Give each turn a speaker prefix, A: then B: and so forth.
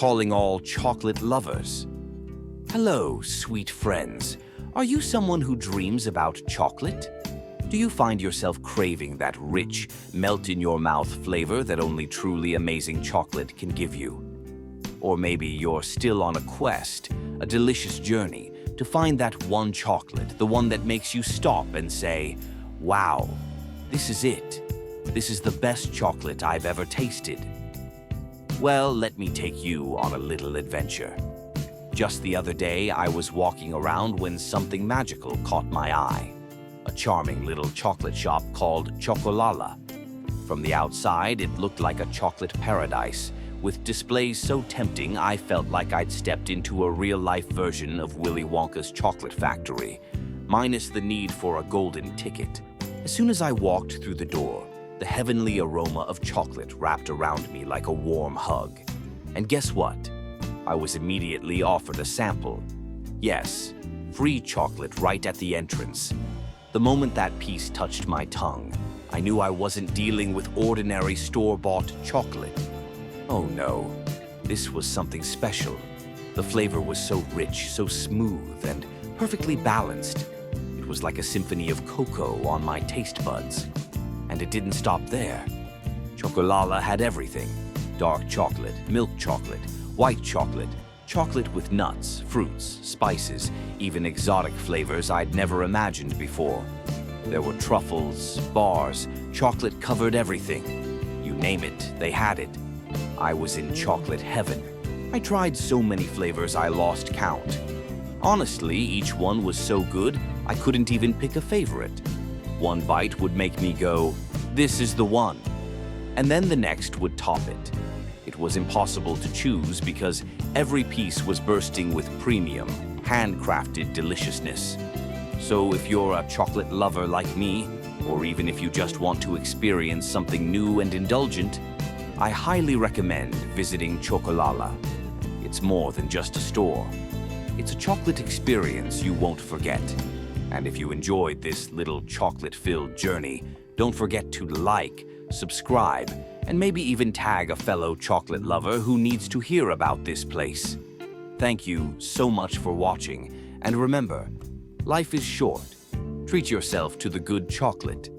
A: calling all chocolate lovers. Hello, sweet friends. Are you someone who dreams about chocolate? Do you find yourself craving that rich, melt-in-your-mouth flavor that only truly amazing chocolate can give you? Or maybe you're still on a quest, a delicious journey, to find that one chocolate, the one that makes you stop and say, "Wow, this is it. This is the best chocolate I've ever tasted." Well, let me take you on a little adventure. Just the other day, I was walking around when something magical caught my eye. A charming little chocolate shop called Chocolala. From the outside, it looked like a chocolate paradise, with displays so tempting I felt like I'd stepped into a real-life version of Willy Wonka's chocolate factory, minus the need for a golden ticket. As soon as I walked through the door, the heavenly aroma of chocolate wrapped around me like a warm hug. And guess what? I was immediately offered a sample. Yes, free chocolate right at the entrance. The moment that piece touched my tongue, I knew I wasn't dealing with ordinary store-bought chocolate. Oh no, this was something special. The flavor was so rich, so smooth, and perfectly balanced. It was like a symphony of cocoa on my taste buds. And it didn't stop there. Chocolala had everything. Dark chocolate, milk chocolate, white chocolate, chocolate with nuts, fruits, spices, even exotic flavors I'd never imagined before. There were truffles, bars, chocolate-covered everything. You name it, they had it. I was in chocolate heaven. I tried so many flavors I lost count. Honestly, each one was so good, I couldn't even pick a favorite. One bite would make me go, "This is the one." And then the next would top it. It was impossible to choose because every piece was bursting with premium, handcrafted deliciousness. So if you're a chocolate lover like me, or even if you just want to experience something new and indulgent, I highly recommend visiting Chocolala. It's more than just a store. It's a chocolate experience you won't forget. And if you enjoyed this little chocolate-filled journey, don't forget to like, subscribe, and maybe even tag a fellow chocolate lover who needs to hear about this place. Thank you so much for watching, and remember, life is short. Treat yourself to the good chocolate.